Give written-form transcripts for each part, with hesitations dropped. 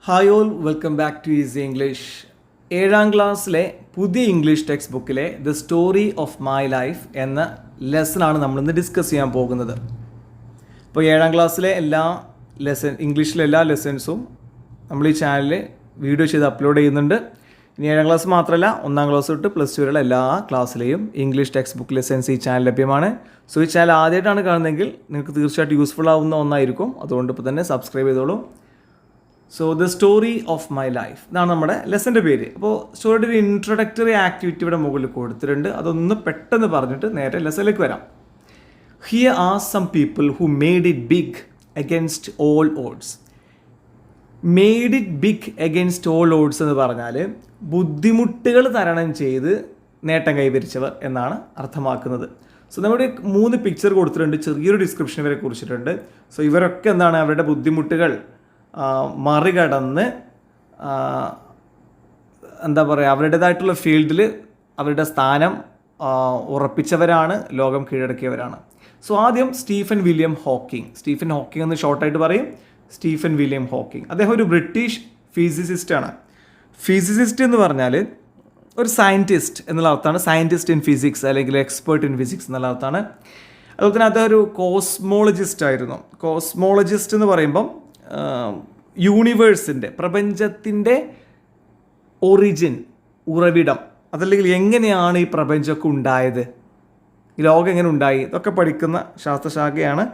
Hi all, welcome back to easy English. 7ാം ക്ലാസ്സിലെ പുതിയ ഇംഗ്ലീഷ് ടെക്സ്റ്റ് ബുക്കിലെ the story of my life എന്ന ലെസണാണ് നമ്മളിന്ന് ഡിസ്കസ് ചെയ്യാൻ പോകുന്നത്. ഇപ്പോൾ 7ാം ക്ലാസ്സിലെ ഇംഗ്ലീഷിലെ എല്ലാ ലെസൺസും നമ്മൾ ഈ ചാനലിൽ വീഡിയോ ചെയ്ത് അപ്ലോഡ് ചെയ്യുന്നുണ്ട്. ഇനി 7ാം ക്ലാസ് മാത്രമല്ല, 1ാം ക്ലാസ് തൊട്ട് പ്ലസ് ടു വരെയുള്ള എല്ലാ ക്ലാസ്സിലെയും ഇംഗ്ലീഷ് ടെക്സ്റ്റ് ബുക്ക് ലെസൺസ് ഈ ചാനൽ ലഭ്യമാണ്. സോ ഈ ചാനൽ ആദ്യമായിട്ടാണ് കാണുന്നതെങ്കിൽ നിങ്ങൾക്ക് തീർച്ചയായിട്ടും യൂസ്ഫുൾ ആവുന്ന ഒന്നായിരിക്കും. അതുകൊണ്ട് ഇപ്പോൾ തന്നെ സബ്സ്ക്രൈബ് ചെയ്തോളൂ. So the story of my life ഇതാണ് നമ്മുടെ ലെസൻ്റെ പേര്. അപ്പോൾ സ്റ്റോറിയുടെ ഒരു ഇൻട്രൊഡക്ടറി ആക്ടിവിറ്റി ഇവിടെ മുകളിൽ കൊടുത്തിട്ടുണ്ട്. അതൊന്ന് പെട്ടെന്ന് പറഞ്ഞിട്ട് നേരെ ലെസണിലേക്ക് വരാം. Here are some people who made it big against all odds. Made it big against all odds എന്ന് പറഞ്ഞാൽ ബുദ്ധിമുട്ടുകൾ തരണം ചെയ്ത് നേട്ടം കൈവരിച്ചവർ എന്നാണ് അർത്ഥമാക്കുന്നത്. സോ നമ്മുടെ 3 പിക്ചർ കൊടുത്തിട്ടുണ്ട്, ചെറിയൊരു ഡിസ്ക്രിപ്ഷൻ ഇവരെ കുറിച്ചിട്ടുണ്ട്. സോ ഇവരൊക്കെ എന്താണ്, അവരുടെ ബുദ്ധിമുട്ടുകൾ മറികടന്ന് എന്താ പറയുക, അവരുടേതായിട്ടുള്ള ഫീൽഡിൽ അവരുടെ സ്ഥാനം ഉറപ്പിച്ചവരാണ്, ലോകം കീഴടക്കിയവരാണ്. സോ ആദ്യം സ്റ്റീഫൻ വില്യം ഹോക്കിംഗ് എന്ന് ഷോർട്ടായിട്ട് പറയും. സ്റ്റീഫൻ വില്യം ഹോക്കിംഗ് അദ്ദേഹം ഒരു ബ്രിട്ടീഷ് ഫിസിസിസ്റ്റാണ്. ഫിസിസിസ്റ്റ് എന്ന് പറഞ്ഞാൽ ഒരു സയൻറ്റിസ്റ്റ് എന്നുള്ള അർത്ഥമാണ്. സയൻറ്റിസ്റ്റ് ഇൻ ഫിസിക്സ് അല്ലെങ്കിൽ എക്സ്പേർട്ട് ഇൻ ഫിസിക്സ് എന്നുള്ള അർത്ഥമാണ്. അതുപോലെ തന്നെ അദ്ദേഹം ഒരു കോസ്മോളജിസ്റ്റ് ആയിരുന്നു. കോസ്മോളജിസ്റ്റ് എന്ന് പറയുമ്പം യൂണിവേഴ്സിൻ്റെ, പ്രപഞ്ചത്തിൻ്റെ ഒറിജിൻ, ഉറവിടം, അതല്ലെങ്കിൽ എങ്ങനെയാണ് ഈ പ്രപഞ്ചമൊക്കെ ഉണ്ടായത്, ഈ ലോകം എങ്ങനെ ഉണ്ടായി, ഇതൊക്കെ പഠിക്കുന്ന ശാസ്ത്രശാഖയാണ്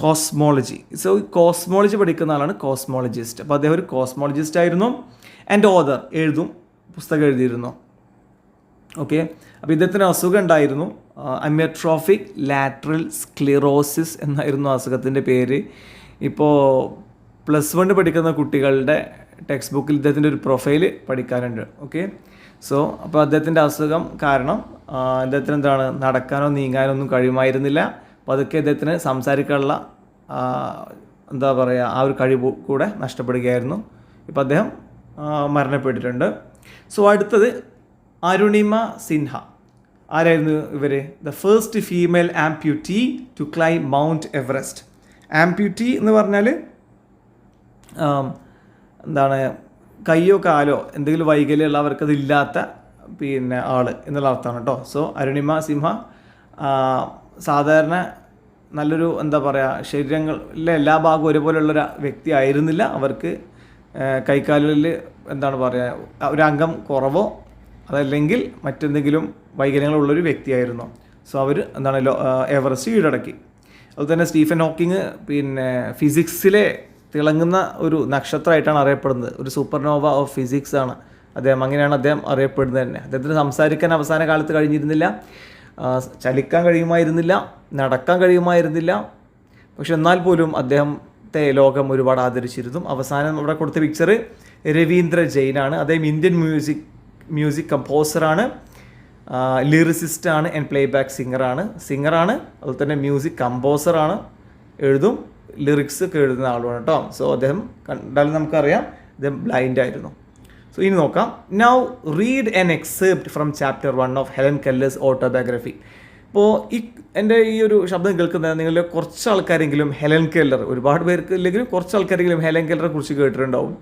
കോസ്മോളജി. സോ കോസ്മോളജി പഠിക്കുന്ന ആളാണ് കോസ്മോളജിസ്റ്റ്. അപ്പോൾ അദ്ദേഹം ഒരു കോസ്മോളജിസ്റ്റ് ആയിരുന്നു. ആൻഡ് ഓതർ, പുസ്തകം എഴുതിയിരുന്നു. ഓക്കെ, അപ്പോൾ ഇദ്ദേഹത്തിന് അസുഖം ഉണ്ടായിരുന്നു. അമിയോട്രോഫിക് ലാറ്ററൽ സ്ക്ലിറോസിസ് എന്നായിരുന്നു അസുഖത്തിൻ്റെ പേര്. ഇപ്പോൾ +1 പഠിക്കുന്ന കുട്ടികളുടെ ടെക്സ്റ്റ് ബുക്കിൽ ഇദ്ദേഹത്തിൻ്റെ ഒരു പ്രൊഫൈല് പഠിക്കാനുണ്ട്. ഓക്കെ, സോ അപ്പോൾ അദ്ദേഹത്തിൻ്റെ അസുഖം കാരണം അദ്ദേഹത്തിന് എന്താണ്, നടക്കാനോ നീങ്ങാനോ ഒന്നും കഴിയുമായിരുന്നില്ല. അപ്പോൾ അതൊക്കെ അദ്ദേഹത്തിന് സംസാരിക്കാനുള്ള എന്താ പറയുക, ആ ഒരു കഴിവ് കൂടെ നഷ്ടപ്പെടുകയായിരുന്നു. ഇപ്പോൾ അദ്ദേഹം മരണപ്പെട്ടിട്ടുണ്ട്. സോ അടുത്തത് അരുണിമ സിൻഹ. ആരായിരുന്നു ഇവർ? The first female amputee to climb Mount Everest. Amputee എന്ന് പറഞ്ഞാൽ എന്താണ്, കയ്യോ കാലോ എന്തെങ്കിലും വൈകല്യമുള്ളവർക്കതില്ലാത്ത ആൾ എന്നുള്ള അർത്ഥമാണ് കേട്ടോ. സോ അരുണിമ സിൻഹ സാധാരണ നല്ലൊരു എന്താ പറയുക, ശരീരങ്ങളിലെ എല്ലാ ഭാഗവും ഒരുപോലെയുള്ളൊരു വ്യക്തി ആയിരുന്നില്ല. അവർക്ക് കൈക്കാലിൽ എന്താണ് പറയുക, ഒരു അംഗം കുറവോ അതല്ലെങ്കിൽ മറ്റെന്തെങ്കിലും വൈകല്യങ്ങളുള്ളൊരു വ്യക്തിയായിരുന്നു. സോ അവർ എന്താണ് എവറസ്റ്റ് കീഴടക്കി. അതുപോലെ തന്നെ സ്റ്റീഫൻ ഹോക്കിങ് ഫിസിക്സിലെ തിളങ്ങുന്ന ഒരു നക്ഷത്രമായിട്ടാണ് അറിയപ്പെടുന്നത്. ഒരു സൂപ്പർനോവ ഓഫ് ഫിസിക്സ് ആണ് അദ്ദേഹം. അങ്ങനെയാണ് അദ്ദേഹം അറിയപ്പെടുന്നത് തന്നെ. അദ്ദേഹത്തിന് സംസാരിക്കാൻ അവസാന കാലത്ത് കഴിഞ്ഞിരുന്നില്ല, ചലിക്കാൻ കഴിയുമായിരുന്നില്ല, നടക്കാൻ കഴിയുമായിരുന്നില്ല. പക്ഷെ എന്നാൽ പോലും അദ്ദേഹത്തെ ലോകം ഒരുപാട് ആദരിച്ചിരുന്നു. അവസാനം ഇവിടെ കൊടുത്ത പിക്ചർ രവീന്ദ്ര ജെയിനാണ്. അദ്ദേഹം ഇന്ത്യൻ മ്യൂസിക് കമ്പോസറാണ്, ലിറിസിസ്റ്റാണ് ആൻഡ് പ്ലേബാക്ക് സിംഗറാണ്. അതുപോലെ തന്നെ മ്യൂസിക് കമ്പോസറാണ്, എഴുതും, ലിറിക്സ് ഒക്കെ എഴുതുന്ന ആളുമാണ് കേട്ടോ. സോ അദ്ദേഹം കണ്ടാലും നമുക്കറിയാം അദ്ദേഹം ബ്ലൈൻഡ് ആയിരുന്നു. സോ ഇനി നോക്കാം. Now read an excerpt from chapter 1 of Helen Keller's autobiography. ഇപ്പോൾ എൻ്റെ ഈ ഒരു ശബ്ദം കേൾക്കുന്ന നിങ്ങളിൽ കുറച്ച് ആൾക്കാരെങ്കിലും ഹെലൻ കെല്ലർ, ഒരുപാട് പേർക്ക് ഇല്ലെങ്കിലും കുറച്ച് ആൾക്കാരെങ്കിലും ഹെലൻ കെല്ലറെ കുറിച്ച് കേട്ടിട്ടുണ്ടാവും.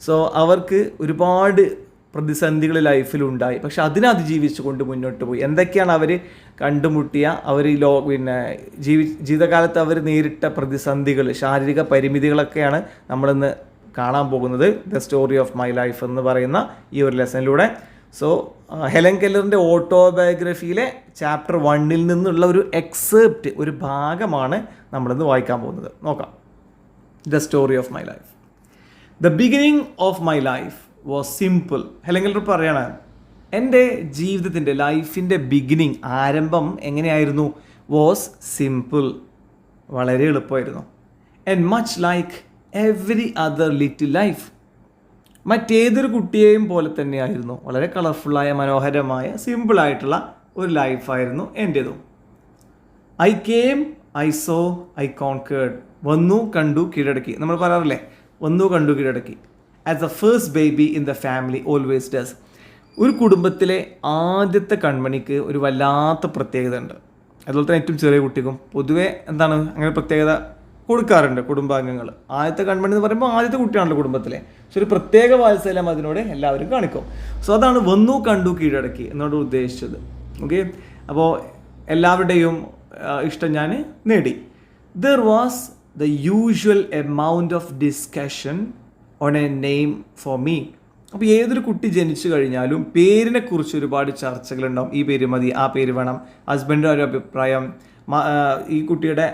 സോ അവർക്ക് ഒരുപാട് പ്രതിസന്ധികൾ ലൈഫിലുണ്ടായി, പക്ഷെ അതിനെ അതിജീവിച്ചു കൊണ്ട് മുന്നോട്ട് പോയി. എന്തൊക്കെയാണ് അവർ കണ്ടുമുട്ടിയ, അവർ ജീവിതകാലത്ത് അവർ നേരിട്ട പ്രതിസന്ധികൾ, ശാരീരിക പരിമിതികളൊക്കെയാണ് നമ്മളിന്ന് കാണാൻ പോകുന്നത് the story of my life എന്ന് പറയുന്ന ഈ ഒരു ലെസണിലൂടെ. സോ ഹെലൻ കെല്ലറിൻ്റെ ഓട്ടോബയോഗ്രഫിയിലെ ചാപ്റ്റർ 1 നിന്നുള്ള ഒരു എക്സെപ്റ്റ്, ഒരു ഭാഗമാണ് നമ്മളിന്ന് വായിക്കാൻ പോകുന്നത്. നോക്കാം. The story of my life. The beginning of my life was simple. Helen Keller പറയാണ്, എൻ്റെ ജീവിതത്തിൻ്റെ, ലൈഫിൻ്റെ ബിഗിനിങ്, ആരംഭം എങ്ങനെയായിരുന്നു? വാസ് സിമ്പിൾ, വളരെ എളുപ്പമായിരുന്നു. And much like every other little life, മറ്റേതൊരു കുട്ടിയെയും പോലെ തന്നെയായിരുന്നു. വളരെ കളർഫുള്ളായ, മനോഹരമായ, സിമ്പിളായിട്ടുള്ള ഒരു ലൈഫായിരുന്നു എൻ്റേതും. I came, I saw, I conquered. വന്നു, കണ്ടു, കീഴടക്കി. നമ്മൾ പറയാറില്ലേ, വന്നു, കണ്ടു, കീഴടക്കി. As a first baby in the family always does. ഒരു കുടുംബത്തിലെ ആദ്യത്തെ കൺമണിക്ക് ഒരു വല്ലാത്ത പ്രത്യേകത ഉണ്ട്. അതുപോലെ തന്നെ ഏറ്റവും ചെറിയ കുട്ടിക്കും പൊതുവേ എന്താണ് അങ്ങനെ പ്രത്യേകത കൊടുക്കാറുണ്ട് കുടുംബാംഗങ്ങൾ. ആദ്യത്തെ കൺമണി എന്ന് പറയുമ്പോൾ ആദ്യത്തെ കുട്ടിയാണല്ലോ കുടുംബത്തിലെ. പക്ഷെ ഒരു പ്രത്യേക വാത്സല്യം അതിനോട് എല്ലാവരും കാണിക്കും. സോ അതാണ് വന്നു കണ്ടു കീഴടക്കി എന്നോട് ഉദ്ദേശിച്ചത്. ഓക്കെ, അപ്പോൾ എല്ലാവരുടെയും ഇഷ്ടം ഞാൻ നേടി. There was the usual amount of discussion on a name for me. അപ്പോൾ ഏതൊരു കുട്ടി ജനിച്ചു കഴിഞ്ഞാലും പേരിനെ കുറിച്ച് ഒരുപാട് ചർച്ചകളുണ്ടാവും. ഈ പേര് മതി, ആ പേര് വേണം, ഹസ്ബൻഡിൻ്റെ ഒരു അഭിപ്രായം, ഈ കുട്ടിയുടെ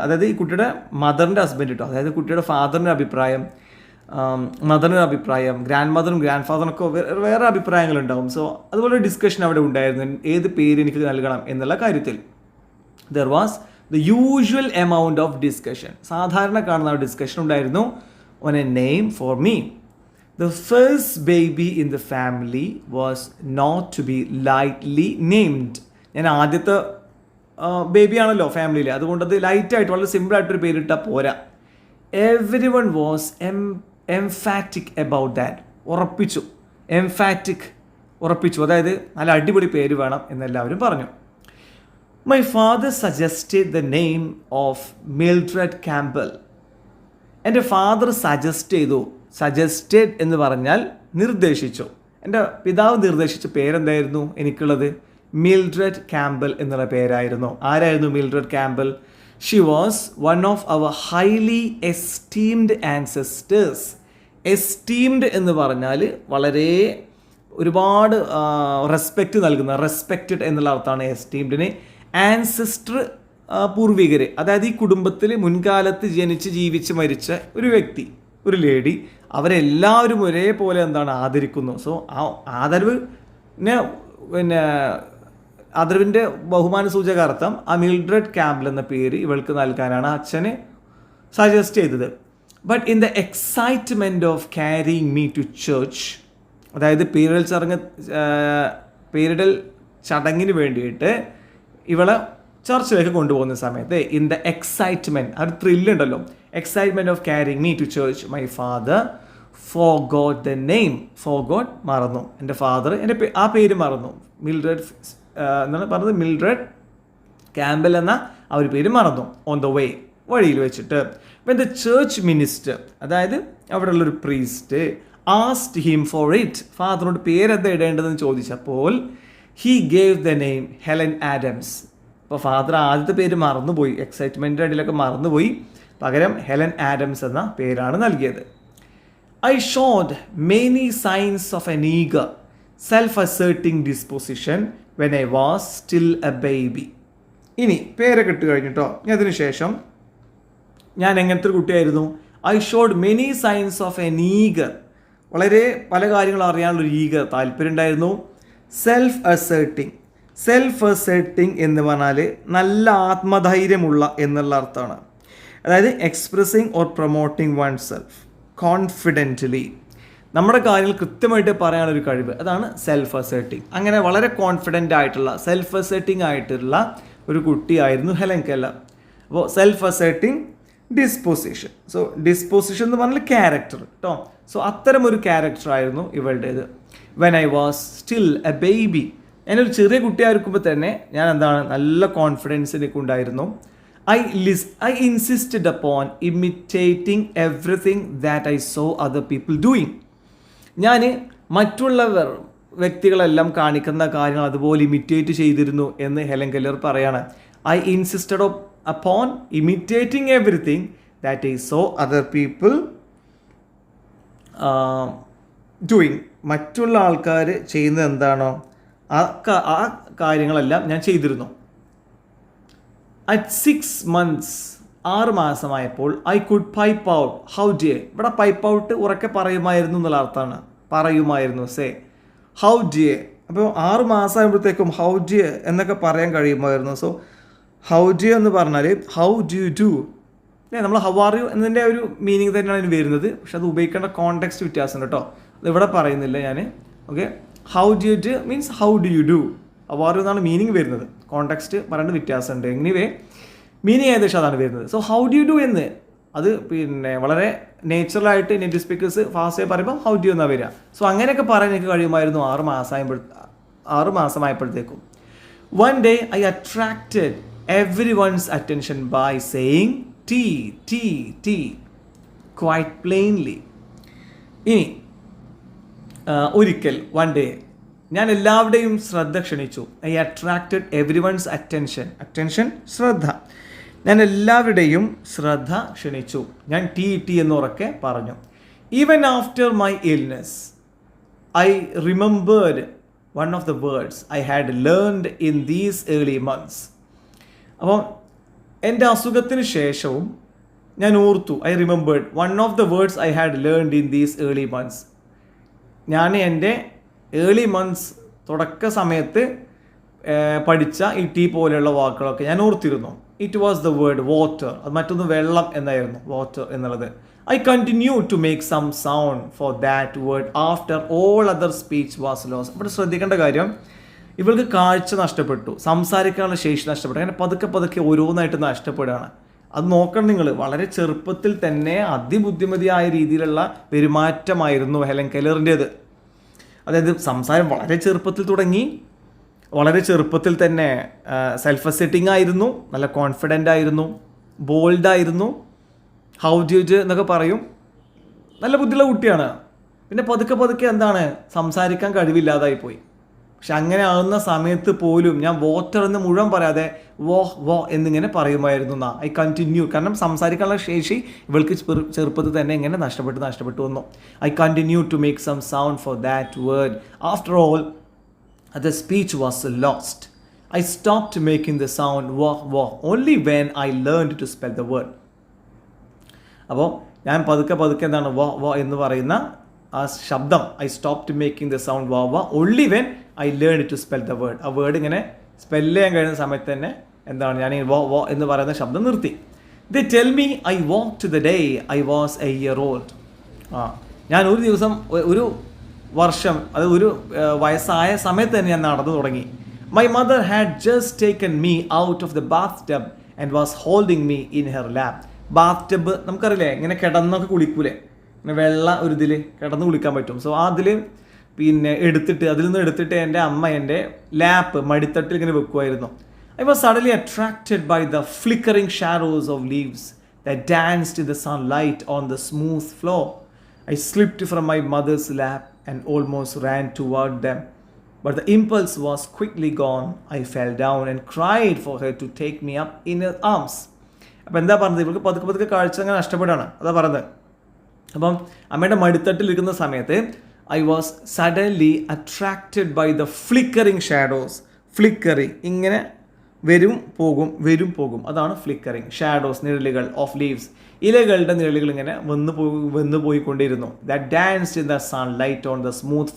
അതായത് ഈ കുട്ടിയുടെ മദറിൻ്റെ ഹസ്ബൻഡ് കേട്ടോ, അതായത് കുട്ടിയുടെ ഫാദറിൻ്റെ അഭിപ്രായം, മദറിൻ്റെ അഭിപ്രായം, ഗ്രാൻഡ് മദറും ഗ്രാൻഡ് ഫാദറിനൊക്കെ വേറെ അഭിപ്രായങ്ങളുണ്ടാവും. സോ അതുപോലെ ഡിസ്കഷൻ അവിടെ ഉണ്ടായിരുന്നു, ഏത് പേര് എനിക്ക് നൽകണം എന്നുള്ള കാര്യത്തിൽ. There was the usual amount of discussion, സാധാരണ കാണുന്ന ഡിസ്കഷൻ ഉണ്ടായിരുന്നു on a name for me. The first baby in the family was not to be lightly named. ഞാൻ ആദ്യത്തെ ബേബിയാണല്ലോ ഫാമിലിയിൽ, അതുകൊണ്ട് അത് ലൈറ്റായിട്ട് വളരെ സിമ്പിളായിട്ടൊരു പേരിട്ടാൽ പോരാ. Every one was emphatic about that. ഉറപ്പിച്ചു, അതായത് നല്ല അടിപൊളി പേര് വേണം എന്നെല്ലാവരും പറഞ്ഞു. My father suggested the name of Mildred Campbell. എൻ്റെ ഫാദർ സജസ്റ്റഡ് എന്ന് പറഞ്ഞാൽ നിർദ്ദേശിച്ചു. എൻ്റെ പിതാവ് നിർദ്ദേശിച്ച പേരെന്തായിരുന്നു എനിക്കുള്ളത്? മിൽഡ്രഡ് ക്യാമ്പൽ എന്നുള്ള പേരായിരുന്നു. ആരായിരുന്നു Mildred Campbell? She was one of our highly esteemed ancestors. Esteemed എന്ന് പറഞ്ഞാൽ വളരെ ഒരുപാട് റെസ്പെക്റ്റ് നൽകുന്ന, റെസ്പെക്റ്റഡ് എന്നുള്ള അർത്ഥമാണ് എസ്റ്റീംഡിന്. ആൻസെസ്റ്റർ പൂർവികർ, അതായത് ഈ കുടുംബത്തിൽ മുൻകാലത്ത് ജനിച്ച് ജീവിച്ച് മരിച്ച ഒരു വ്യക്തി, ഒരു ലേഡി, അവരെല്ലാവരും ഒരേപോലെ ആദരിക്കുന്നു. സോ ആ ആദരവിൻ്റെ ബഹുമാന സൂചകാർത്ഥം ആ മിൽഡ്രഡ് ക്യാമ്പൽ എന്ന പേര് ഇവൾക്ക് നൽകാനാണ് അച്ഛന് സജസ്റ്റ് ചെയ്തത്. But in the excitement of carrying me to church, അതായത് പേരിടൽ ചടങ്ങിന് വേണ്ടിയിട്ട് ഇവളെ ചർച്ചിലേക്ക് കൊണ്ടുപോകുന്ന സമയത്ത് ഇൻ ദ എക്സൈറ്റ്മെൻറ്റ്, ആ ഒരു ത്രില്ലുണ്ടല്ലോ, excitement of carrying me to church my father forgot the name. Forgot മറന്നു, എൻ്റെ ഫാദർ ആ പേര് മറന്നു. മിൽഡ്രഡ് എന്നാണ് പറഞ്ഞത്, മിൽഡ്രഡ് ക്യാമ്പൽ എന്ന ആ ഒരു പേര് മറന്നു. ഓൺ ദ വേ, വഴിയിൽ വെച്ചിട്ട്. വെൻ ദ ചേർച്ച് മിനിസ്റ്റർ, അതായത് അവിടെയുള്ളൊരു priest, asked him for it, ഫാദറിനോട് പേരെന്താ ഇടേണ്ടതെന്ന് ചോദിച്ചപ്പോൾ he gave the name Helen Adams. അപ്പോൾ ഫാദർ ആദ്യത്തെ പേര് മറന്നുപോയി, എക്സൈറ്റ്മെൻറ്റിൻ്റെ ഇടയിലൊക്കെ മറന്നുപോയി, പകരം ഹെലൻ ആഡംസ് എന്ന പേരാണ് നൽകിയത്. I showed many signs of an eager, self-asserting disposition when I was still a baby. ഇനി പേരൊക്കെ ഇട്ട് കഴിഞ്ഞിട്ടോ, അതിന് ശേഷം ഞാൻ എങ്ങനത്തെ ഒരു കുട്ടിയായിരുന്നു? I showed many signs of an eager, വളരെ പല കാര്യങ്ങളും അറിയാനുള്ളൊരു ഈഗർ, താല്പര്യം ഉണ്ടായിരുന്നു. സെൽഫ് അസേർട്ടിങ് എന്ന് പറഞ്ഞാൽ നല്ല ആത്മധൈര്യമുള്ള എന്നുള്ള അർത്ഥമാണ്. അതായത് expressing or promoting one self confidently, നമ്മുടെ കാര്യങ്ങൾ കൃത്യമായിട്ട് പറയാനൊരു കഴിവ്, അതാണ് സെൽഫ് അസേർട്ടിങ്. അങ്ങനെ വളരെ കോൺഫിഡൻ്റ് ആയിട്ടുള്ള, സെൽഫ് അസേർട്ടിങ് ആയിട്ടുള്ള ഒരു കുട്ടിയായിരുന്നു ഹെലൻ കെല്ലർ. അപ്പോൾ self asserting disposition. So disposition എന്ന് പറഞ്ഞാൽ ക്യാരക്ടർ കേട്ടോ. സോ അത്തരം ഒരു ക്യാരക്ടറായിരുന്നു ഇവളുടേത്. When I was still a baby, ഞാനൊരു ചെറിയ കുട്ടിയായിരിക്കുമ്പോൾ തന്നെ ഞാൻ നല്ല കോൺഫിഡൻസ് എനിക്കുണ്ടായിരുന്നു. I insisted upon imitating everything that I saw other people doing. ഞാൻ മറ്റുള്ളവർ വ്യക്തികളെല്ലാം കാണിക്കുന്ന കാര്യങ്ങൾ അതുപോലെ ഇമിറ്റേറ്റ് ചെയ്തിരുന്നു എന്ന് ഹെലൻ കെല്ലർ പറയാണ്. I insisted upon imitating everything that I saw other people doing. മറ്റുള്ള ആൾക്കാർ ചെയ്യുന്നത് എന്താണോ ആ കാര്യങ്ങളെല്ലാം ഞാൻ ചെയ്തിരുന്നു. At 6 months, 6 മാസമായപ്പോൾ I could pipe out how d'ye. ഇവിടെ പൈപ്പ് ഔട്ട് ഉറക്കെ പറയുമായിരുന്നു എന്നുള്ള അർത്ഥമാണ്. പറയുമായിരുന്നു, സേ ഹൗ ഡിയേ. അപ്പോൾ 6 മാസമാകുമ്പോഴത്തേക്കും ഹൗ ഡിയേ എന്നൊക്കെ പറയാൻ കഴിയുമായിരുന്നു. സോ ഹൗ ഡിയേ എന്ന് പറഞ്ഞാൽ ഹൗ ഡു യു ഡു, നമ്മൾ ഹൗ ആർ യു എന്നതിൻ്റെ ഒരു മീനിങ് തന്നെയാണ് അതിന് വരുന്നത്. പക്ഷെ അത് ഉപയോഗിക്കേണ്ട കോണ്ടെക്സ്റ്റ് വ്യത്യാസം കേട്ടോ, അത് ഇവിടെ പറയുന്നില്ല ഞാൻ. Okay, how do you do means how do you do. How are you എന്നാണ് മീനിങ് വരുന്നത്, കോണ്ടെക്സ്റ്റ് പറയേണ്ട വ്യത്യാസമുണ്ട്. എനിവേ മീനിങ് ഏകദേശം അതാണ് വരുന്നത്. So how do you do എന്ന് അത് വളരെ നേച്ചുറലായിട്ട് നേറ്റീവ് സ്പീക്കേഴ്സ് ഫാസ്റ്റായി പറയുമ്പോൾ ഹൗ ഡു എന്നാണ് വരിക. സോ അങ്ങനെയൊക്കെ പറയാൻ എനിക്ക് കഴിയുമായിരുന്നു 6 മാസമായപ്പോഴത്തേക്കും. One day I attracted everyone's attention by saying tea quite plainly. ഇനി ഒരിക്കൽ വൺ ഡേ ഞാൻ എല്ലാവരുടെയും ശ്രദ്ധ ക്ഷണിച്ചു. I attracted everyone's attention ശ്രദ്ധ. ഞാൻ എല്ലാവരുടെയും ശ്രദ്ധ ക്ഷണിച്ചു. ഞാൻ ടി എന്ന് ഉറക്കെ പറഞ്ഞു. Even after my illness I remembered one of the words I had learned in these early months. അപ്പോൾ എൻ്റെ അസുഖത്തിന് ശേഷവും ഞാൻ ഓർത്തു. I remembered one of the words I had learned in these early months. ഞാൻ എൻ്റെ ഏർലി മന്ത്സ് തുടക്ക സമയത്ത് പഠിച്ച ഈ ടി പോലെയുള്ള വാക്കുകളൊക്കെ ഞാൻ ഓർത്തിരുന്നു. It was the word water. അത് മറ്റൊന്ന് വെള്ളം എന്നായിരുന്നു, വാട്ടർ എന്നുള്ളത്. I continue to make some sound for that word after all other speech was lost. ഇവിടെ ശ്രദ്ധിക്കേണ്ട കാര്യം, ഇവൾക്ക് കാഴ്ച നഷ്ടപ്പെട്ടു, സംസാരിക്കാനുള്ള ശേഷി നഷ്ടപ്പെട്ടു. അങ്ങനെ പതുക്കെ ഓരോന്നായിട്ട് നഷ്ടപ്പെടുകയാണ്. അത് നോക്കണം നിങ്ങൾ. വളരെ ചെറുപ്പത്തിൽ തന്നെ അതിബുദ്ധിമതിയായ രീതിയിലുള്ള പെരുമാറ്റമായിരുന്നു ഹെലൻ കെല്ലറിൻ്റേത്. അതായത് സംസാരം വളരെ ചെറുപ്പത്തിൽ തുടങ്ങി, വളരെ ചെറുപ്പത്തിൽ തന്നെ സെൽഫ് അസെറ്റിംഗ് ആയിരുന്നു, നല്ല കോൺഫിഡൻ്റ് ആയിരുന്നു, ബോൾഡായിരുന്നു, ഹൗ ഡു യു എന്നൊക്കെ പറയും, നല്ല ബുദ്ധിയുള്ള കുട്ടിയാണ്. പിന്നെ പതുക്കെ എന്താണ്, സംസാരിക്കാൻ കഴിവില്ലാതായി പോയി. പക്ഷെ അങ്ങനെ ആകുന്ന സമയത്ത് പോലും ഞാൻ വാട്ടർ എന്ന് മുഴുവൻ പറയാതെ വോ എന്നിങ്ങനെ പറയുമായിരുന്നു. ഐ കണ്ടിന്യൂ, കാരണം സംസാരിക്കാനുള്ള ശേഷി ഇവൾക്ക് ചെറുപ്പത്തിൽ തന്നെ ഇങ്ങനെ നഷ്ടപ്പെട്ടു വന്നു. I continue to make some sound for that word after all the speech was lost. I stopped making the sound wah only when I learned to spell the word. അപ്പോൾ ഞാൻ പതുക്കെ എന്താണ് വോ എന്ന് പറയുന്ന ആ ശബ്ദം, I stopped making the sound wah only when I learn to spell the word. ആ വേർഡ് ഇങ്ങനെ സ്പെല്ല് ചെയ്യാൻ കഴിയുന്ന സമയത്ത് തന്നെ എന്താണ് ഞാൻ ഈ വോ എന്ന് പറയുന്ന ശബ്ദം നിർത്തി. They tell me I walk to the day I was a year old. ഞാൻ ഒരു ദിവസം, ഒരു വർഷം, അത് ഒരു വയസ്സായ സമയത്ത് തന്നെ ഞാൻ നടന്നു തുടങ്ങി. My mother had just taken me out of the bathtub and was holding me in her lap. Bathtub നമുക്കറിയില്ലേ, ഇങ്ങനെ കിടന്നൊക്കെ കുളിക്കൂലേ, ഇങ്ങനെ വെള്ള ഒരു ഇതിൽ കിടന്ന് കുളിക്കാൻ പറ്റും. സോ അതിൽ പിന്നെ അതിൽ നിന്ന് എടുത്തിട്ട് എൻ്റെ അമ്മ എൻ്റെ ലാപ്പ് മടിത്തട്ടിൽ ഇങ്ങനെ വെക്കുമായിരുന്നു. I was suddenly attracted by the flickering shadows of leaves that danced in the sunlight on the smooth floor. I slipped from my mother's lap and almost ran toward them. But the impulse was quickly gone. I fell down and cried for her to take me up in her arms. അപ്പോൾ എന്താ പറഞ്ഞത്, ഇവർക്ക് പതുക്കെ കാഴ്ച അങ്ങനെ നഷ്ടപ്പെടാണ്, അതാ പറഞ്ഞത്. അപ്പം അമ്മയുടെ മടിത്തട്ടിലിരിക്കുന്ന സമയത്ത് I was suddenly attracted by the flickering shadows. Flickering ഇങ്ങനെ വരും പോകും, അതാണ് ഫ്ലിക്കറിങ്. ഷാഡോസ് നിഴലുകൾ, ഓഫ് ലീവ്സ് ഇലകളുടെ നിഴലുകൾ ഇങ്ങനെ വന്നു പോയിക്കൊണ്ടിരുന്നു. That danced in the sunlight on the smooth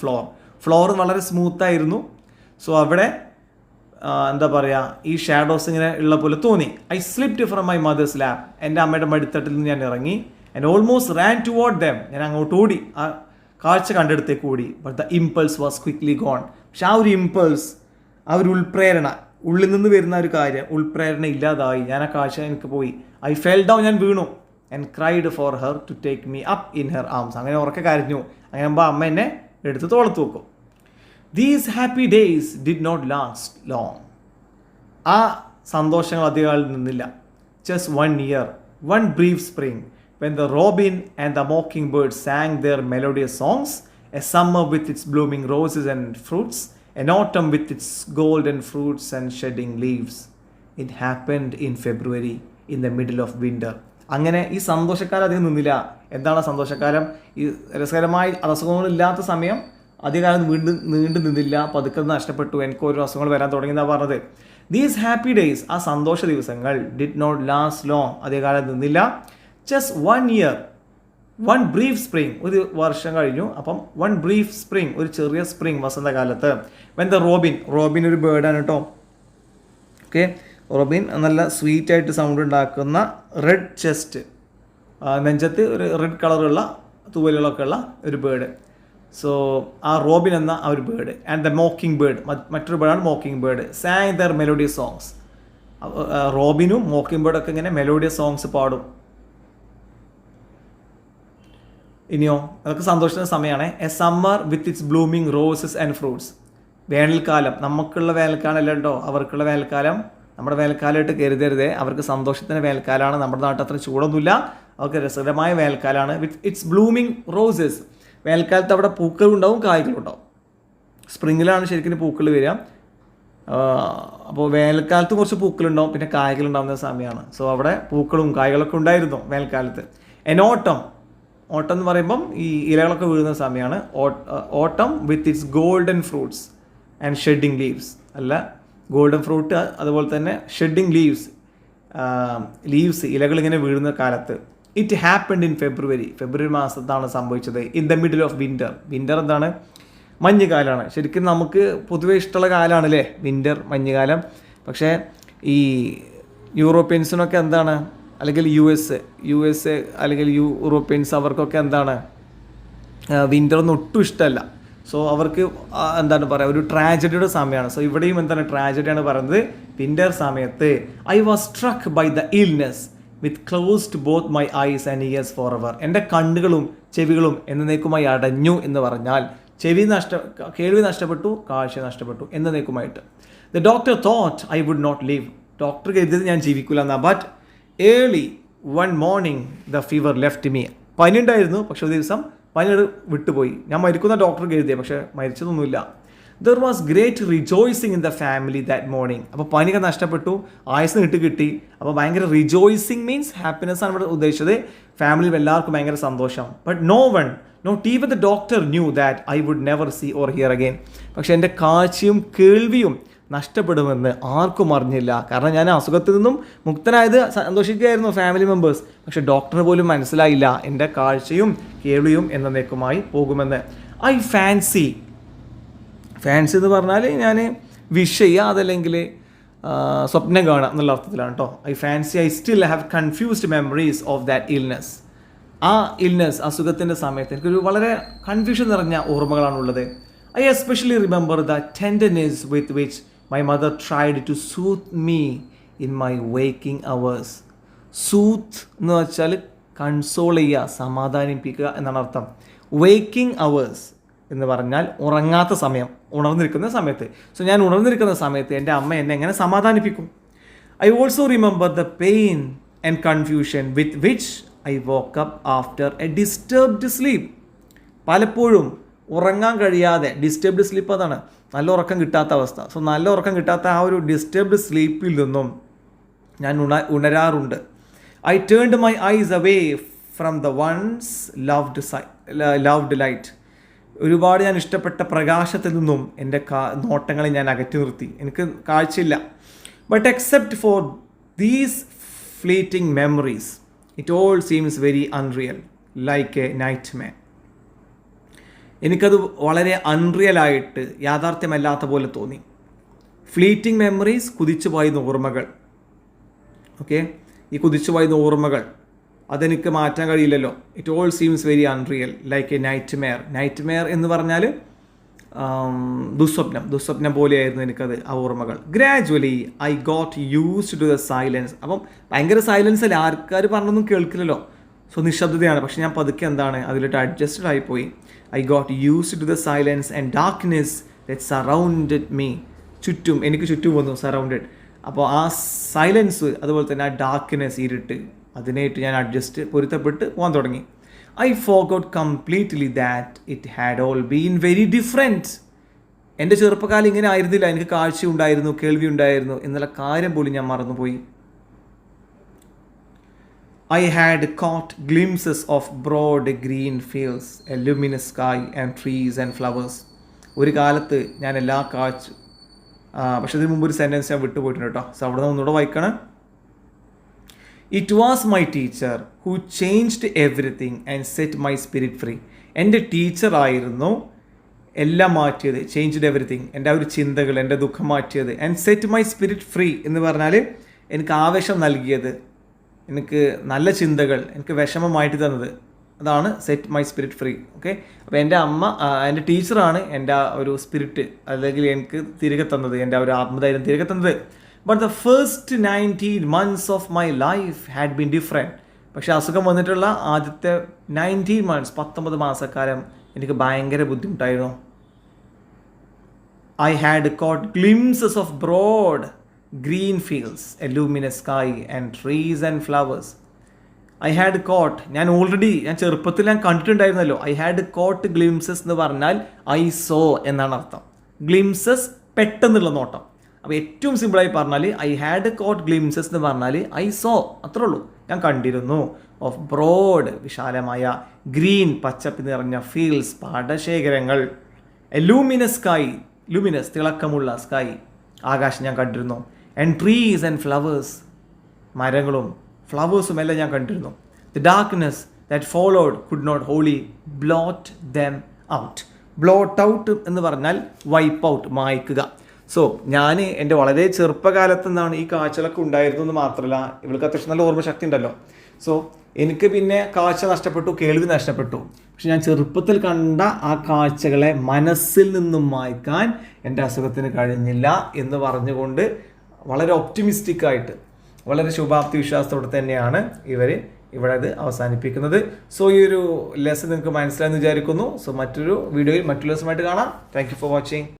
floor വളരെ സ്മൂത്തായിരുന്നു. സോ അവിടെ എന്താ പറയുക, ഈ ഷാഡോസ് ഇങ്ങനെ ഉള്ള പോലെ തോന്നി. I slipped from my mother's lap. എൻ്റെ അമ്മയുടെ മടിത്തട്ടിൽ നിന്ന് ഞാൻ ഇറങ്ങി. And almost ran toward them. ഞാൻ അങ്ങോട്ട് ഓടി, ആ കാഴ്ച കണ്ടെടുത്തേക്ക് ഓടി. But the impulse was quickly gone. പക്ഷെ ആ ഒരു ഇമ്പൾസ്, ആ ഒരു ഉൾപ്രേരണ, ഉള്ളിൽ നിന്ന് വരുന്ന ഒരു കാര്യം, ഉൾപ്രേരണ ഇല്ലാതായി. ഞാൻ ആ കാഴ്ച എനിക്ക് പോയി. ഐ ഫെൽ ഡൗൺ, ഞാൻ വീണു. And cried for her to take me up in her arms. അങ്ങനെ ഉറക്കെ കരഞ്ഞു. അങ്ങനെ ആകുമ്പോൾ അമ്മ എന്നെ എടുത്ത് തോളത്ത് വെക്കും. These happy days did not last long. ആ സന്തോഷങ്ങൾ അധികം നിന്നില്ല. Just 1 year, one brief spring, when the robin and the mockingbird sang their melodious songs, a summer with its blooming roses and fruits, an autumn with its golden fruits and shedding leaves. It happened in February, in the middle of winter. അങ്ങനെ ഈ സന്തോഷക്കാലം അധികം നിന്നില്ല. എന്താണ് സന്തോഷക്കാലം? ഈ രസകരമായി അസുഖങ്ങളില്ലാത്ത സമയം അധികകാലം നീണ്ടു നിന്നില്ല, പതുക്കെ നഷ്ടപ്പെട്ടു, എനിക്ക് ഓരോ അസുഖങ്ങൾ വരാൻ തുടങ്ങിയെന്നാണ് പറഞ്ഞത്. ദീസ് ഹാപ്പി ഡേയ്സ്, ആ സന്തോഷ ദിവസങ്ങൾ, ഡിഡ് നോട്ട് ലാസ്റ്റ് ലോങ്, അധികകാലം നിന്നില്ല. Just 1 year, one brief spring, ഒരു വർഷം കഴിഞ്ഞു. അപ്പം 1 brief spring, ഒരു ചെറിയ സ്പ്രിങ്, വസന്തകാലത്ത്. വെൻ ദ റോബിൻ ഒരു ബേർഡാണ് കേട്ടോ. ഓക്കെ, റോബിൻ നല്ല സ്വീറ്റായിട്ട് സൗണ്ട് ഉണ്ടാക്കുന്ന റെഡ് ചെസ്റ്റ്, നെഞ്ചത്ത് ഒരു റെഡ് കളറുള്ള തൂവലുകളൊക്കെ ഉള്ള ഒരു ബേർഡ്. സോ ആ റോബിൻ എന്ന ആ ഒരു bird and the mockingbird, മറ്റൊരു ബേർഡാണ് mockingbird, sang their melodious songs. റോബിനും മോക്കിംഗ് ബേർഡൊക്കെ ഇങ്ങനെ മെലോഡിയസ് സോങ്സ് പാടും. ഇനിയോ അതൊക്കെ സന്തോഷത്തിൻ്റെ സമയമാണ്. A summer with its blooming roses and fruits. വേനൽക്കാലം, നമുക്കുള്ള വേനൽക്കാലം അല്ല കേട്ടോ, അവർക്കുള്ള വേനൽക്കാലം നമ്മുടെ വേനൽക്കാലമായിട്ട് കരുതരുതേ. അവർക്ക് സന്തോഷത്തിൻ്റെ വേനൽക്കാലമാണ്. നമ്മുടെ നാട്ടിൽ അത്ര ചൂടൊന്നുമില്ല, അവർക്ക് രസകരമായ വേനൽക്കാലമാണ്. With its blooming roses. വേനൽക്കാലത്ത് അവിടെ പൂക്കളുണ്ടാവും, കായ്കളുണ്ടാവും. സ്പ്രിങ്ങിലാണ് ശരിക്കും പൂക്കൾ വരിക. അപ്പോൾ വേനൽക്കാലത്ത് കുറച്ച് പൂക്കളുണ്ടാവും, പിന്നെ കായ്കളുണ്ടാവുന്ന സമയമാണ്. സോ അവിടെ പൂക്കളും കായ്കളൊക്കെ ഉണ്ടായിരുന്നു വേനൽക്കാലത്ത്. ഓട്ടം എന്ന് പറയുമ്പം ഈ ഇലകളൊക്കെ വീഴുന്ന സമയമാണ്. ഓട്ടം with its golden fruits and shedding leaves. അല്ല, ഗോൾഡൻ ഫ്രൂട്ട്, അതുപോലെ തന്നെ ഷെഡിങ് ലീവ്സ് ഇലകൾ ഇങ്ങനെ വീഴുന്ന കാലത്ത്. ഇറ്റ് ഹാപ്പൻഡ് ഇൻ ഫെബ്രുവരി മാസത്താണ് സംഭവിച്ചത്. In the middle of winter എന്താണ്? മഞ്ഞുകാലമാണ്. ശരിക്കും നമുക്ക് പൊതുവേ ഇഷ്ടമുള്ള കാലമാണ് അല്ലേ വിൻ്റർ, മഞ്ഞുകാലം. പക്ഷേ ഈ യൂറോപ്യൻസിനൊക്കെ എന്താണ്, അല്ലെങ്കിൽ യു എസ് അല്ലെങ്കിൽ യൂറോപ്യൻസ്, അവർക്കൊക്കെ എന്താണ് വിൻ്ററൊന്നും ഒട്ടും ഇഷ്ടമല്ല. സോ അവർക്ക് എന്താണ് പറയുക, ഒരു ട്രാജഡിയുടെ സമയമാണ്. സോ ഇവിടെയും എന്താണ് ട്രാജഡിയാണ് പറയുന്നത്. വിൻ്റർ സമയത്ത് I was struck by the illness with closed both my eyes and ears for ever. എൻ്റെ കണ്ണുകളും ചെവികളും എന്നേക്കുമായി അടഞ്ഞു എന്ന് പറഞ്ഞാൽ കേൾവി നഷ്ടപ്പെട്ടു, കാഴ്ച നഷ്ടപ്പെട്ടു എന്നേക്കുമായിട്ട്. The doctor thought I would not live. Doctor കരുതിയത് ഞാൻ ജീവിക്കില്ല എന്നാ. But early one morning the fever left me. പനി ഉണ്ടായിരുന്നു, പക്ഷെ ഒരു ദിവസം പനി വിട്ടുപോയി. ഞാൻ മരിക്കുന്ന ഡോക്ടർ കരുതിയത്, പക്ഷെ മരിച്ചതൊന്നുമില്ല. There was great rejoicing in the family that morning. അപ്പോൾ പനിയൊക്കെ നഷ്ടപ്പെട്ടു, ആയുസ് കിട്ടി. അപ്പോൾ ഭയങ്കര റിജോയ്സിങ് മീൻസ് ഹാപ്പിനെസ് ആണ് ഇവിടെ ഉദ്ദേശിച്ചത്. ഫാമിലിയിൽ എല്ലാവർക്കും ഭയങ്കര സന്തോഷം. But not even the doctor knew that I would never see or hear again. പക്ഷേ എൻ്റെ കാഴ്ചയും കേൾവിയും നഷ്ടപ്പെടുമെന്ന് ആർക്കും അറിഞ്ഞില്ല. കാരണം ഞാൻ അസുഖത്തിൽ നിന്നും മുക്തനായത് സന്തോഷിക്കുകയായിരുന്നു ഫാമിലി മെമ്പേഴ്സ്. പക്ഷേ ഡോക്ടറിന് പോലും മനസ്സിലായില്ല എൻ്റെ കാഴ്ചയും കേൾവിയും എന്നേക്കുമായി പോകുമെന്ന്. ഐ ഫാൻസി എന്ന് പറഞ്ഞാൽ ഞാൻ വിഷ് ചെയ്യുക, അതല്ലെങ്കിൽ സ്വപ്നം കാണുക എന്നുള്ള അർത്ഥത്തിലാണ് കേട്ടോ. I still have confused memories of that illness. ആ അസുഖത്തിൻ്റെ സമയത്ത് എനിക്കൊരു വളരെ കൺഫ്യൂഷൻ നിറഞ്ഞ ഓർമ്മകളാണുള്ളത്. I especially remember the tenderness with which my mother tried to soothe me in my waking hours. Soothe എന്ന് വെച്ചാൽ കൺസോൾ ചെയ്യുക, സമാധാനിപ്പിക്കുക എന്നാണ് അർത്ഥം. വേക്കിംഗ് അവേഴ്സ് എന്ന് പറഞ്ഞാൽ ഉറങ്ങാത്ത സമയം, ഉണർന്നിരിക്കുന്ന സമയത്ത്. സോ ഞാൻ ഉണർന്നിരിക്കുന്ന സമയത്ത് എൻ്റെ അമ്മ എന്നെ എങ്ങനെ സമാധാനിപ്പിക്കും. I also remember the pain and confusion with which I woke up after a disturbed sleep. പലപ്പോഴും ഉറങ്ങാൻ കഴിയാതെ, ഡിസ്റ്റർബ്ഡ് സ്ലീപ്പ് അതാണ് നല്ല ഉറക്കം കിട്ടാത്ത അവസ്ഥ. സോ നല്ല ഉറക്കം കിട്ടാത്ത ആ ഒരു ഡിസ്റ്റർബ്ഡ് സ്ലീപ്പിൽ നിന്നും ഞാൻ ഉണരാറുണ്ട്. I turned my eyes away from the once loved light. ഒരുപാട് ഞാൻ ഇഷ്ടപ്പെട്ട പ്രകാശത്തിൽ നിന്നും എൻ്റെ നോട്ടങ്ങളെ ഞാൻ അകറ്റി നിർത്തി. എനിക്ക് കാഴ്ചയില്ല. But except for these fleeting memories it all seems very unreal, like a nightmare. എനിക്കത് വളരെ അൺറിയലായിട്ട്, യാഥാർത്ഥ്യമല്ലാത്ത പോലെ തോന്നി. ഫ്ലീറ്റിംഗ് മെമ്മറീസ്, കുതിച്ചുപോയ ഓർമ്മകൾ. ഓക്കെ, ഈ കുതിച്ചുപോയ ഓർമ്മകൾ അതെനിക്ക് മാറ്റാൻ കഴിയില്ലല്ലോ. It all seems very unreal, like a nightmare എന്ന് പറഞ്ഞാൽ ദുസ്വപ്നം പോലെയായിരുന്നു എനിക്കത്, ആ ഓർമ്മകൾ. Gradually I got used to the silence. അപ്പം ഭയങ്കര സൈലൻസ് അല്ലേ, ആൾക്കാർ പറഞ്ഞൊന്നും കേൾക്കില്ലല്ലോ. സോ നിശബ്ദതയാണ്. പക്ഷെ ഞാൻ പതുക്കെ അതിലിട്ട് അഡ്ജസ്റ്റഡ് ആയിപ്പോയി. I got used to the silence and darkness that surrounded me. എനിക്ക് ചുറ്റും വന്നു, സറൗണ്ടഡ്. അപ്പോൾ ആ സൈലൻസ്, അതുപോലെ തന്നെ ആ ഡാർക്ക്നെസ്, ഇരുട്ട്, അതിനായിട്ട് ഞാൻ പൊരുത്തപ്പെട്ട് പോകാൻ തുടങ്ങി. I forgot completely that it had all been very different. എൻ്റെ ചെറുപ്പകാലം ഇങ്ങനെ ആയിരുന്നില്ല. എനിക്ക് കാഴ്ച ഉണ്ടായിരുന്നു, കേൾവി ഉണ്ടായിരുന്നു എന്നുള്ള കാര്യം പോലും ഞാൻ മറന്നുപോയി. I had caught glimpses of broad green fields, a luminous sky and trees and flowers. ഒരു കാലത്ത് ഞാൻ എല്ലാ പക്ഷെ ഇതിന് മുമ്പ് ഒരു സെൻറ്റൻസ് ഞാൻ വിട്ടുപോയിട്ടുണ്ട് കേട്ടോ. സോ അവിടെ നിന്ന് ഒന്നുകൂടെ വായിക്കണം. It was my teacher who changed everything and set my spirit free. എൻ്റെ ടീച്ചറായിരുന്നു എല്ലാം മാറ്റിയത്. ചേഞ്ച്ഡ് എവറിത്തിങ്, എൻ്റെ ആ ഒരു ചിന്തകൾ, എൻ്റെ ദുഃഖം മാറ്റിയത്. And set my spirit free എന്ന് പറഞ്ഞാൽ എനിക്ക് ആവേശം നൽകിയത്, എനിക്ക് നല്ല ചിന്തകൾ, എനിക്ക് വിഷമമായിട്ട് തന്നത്. അതാണ് set my spirit free. Okay, അപ്പോൾ എൻ്റെ അമ്മ, എൻ്റെ ടീച്ചറാണ് എൻ്റെ ആ ഒരു സ്പിരിറ്റ്, അല്ലെങ്കിൽ എനിക്ക് തിരികെ തന്നത്, എൻ്റെ ആ ഒരു ആത്മധൈര്യം തിരികെ തന്നത്. But the first 19 months of my life had been different. പക്ഷേ അസുഖം വന്നിട്ടുള്ള ആദ്യത്തെ 19 months, 19 മാസക്കാലം എനിക്ക് ഭയങ്കര ബുദ്ധിമുട്ടായിരുന്നു. I had caught glimpses of broad green fields, a luminous sky and trees and flowers. I had caught, ഞാൻ ചെറുപ്പത്തിൽ ഞാൻ കണ്ടിട്ടുണ്ടായിരുന്നല്ലോ. I had caught glimpses എന്ന് പറഞ്ഞാൽ I saw എന്നാണ് അർത്ഥം. ഗ്ലിംസസ് പെട്ടെന്നുള്ള നോട്ടം. അപ്പോൾ ഏറ്റവും സിമ്പിളായി പറഞ്ഞാൽ I had caught glimpses എന്ന് പറഞ്ഞാൽ I saw, അത്രേ ഉള്ളൂ, ഞാൻ കണ്ടിരുന്നു. ഓഫ് ബ്രോഡ്, വിശാലമായ, ഗ്രീൻ, പച്ചപ്പ് നിറഞ്ഞ, ഫീൽഡ്സ്, പാടശേഖരങ്ങൾ, എ ലൂമിനസ് സ്കൈ, ലൂമിനസ്, തിളക്കമുള്ള സ്കൈ, ആകാശം ഞാൻ കണ്ടിരുന്നു. ആൻഡ് ട്രീസ് ആൻഡ് ഫ്ലവേഴ്സ്, മരങ്ങളും ഫ്ലവേഴ്സും എല്ലാം ഞാൻ കണ്ടിരുന്നു. The darkness that followed could not wholly blot them out. Blot out എന്ന് പറഞ്ഞാൽ വൈപ്പ് ഔട്ട്, മായ്ക്കുക. സോ ഞാൻ എൻ്റെ വളരെ ചെറുപ്പകാലത്ത് നിന്നാണ് ഈ കാഴ്ചകളൊക്കെ ഉണ്ടായിരുന്നു എന്ന് മാത്രമല്ല, ഇവൾക്ക് അത്യാവശ്യം നല്ല ഓർമ്മശക്തി ഉണ്ടല്ലോ. സോ എനിക്ക് പിന്നെ കാഴ്ച നഷ്ടപ്പെട്ടു, കേൾവി നഷ്ടപ്പെട്ടു. പക്ഷെ ഞാൻ ചെറുപ്പത്തിൽ കണ്ട ആ കാഴ്ചകളെ മനസ്സിൽ നിന്നും മായ്ക്കാൻ എൻ്റെ അസുഖത്തിന് കഴിഞ്ഞില്ല എന്ന് പറഞ്ഞുകൊണ്ട് വളരെ ഒപ്റ്റിമിസ്റ്റിക്കായിട്ട്, വളരെ ശുഭാപ്തി വിശ്വാസത്തോടെ തന്നെയാണ് ഇവിടെ ഇത് അവസാനിപ്പിക്കുന്നത്. സോ ഈ ഒരു ലെസൺ നിങ്ങൾക്ക് മനസ്സിലായെന്ന് വിചാരിക്കുന്നു. സോ മറ്റൊരു വീഡിയോയിൽ മറ്റൊരു ലെസണുമായിട്ട് കാണാം. Thank you for watching.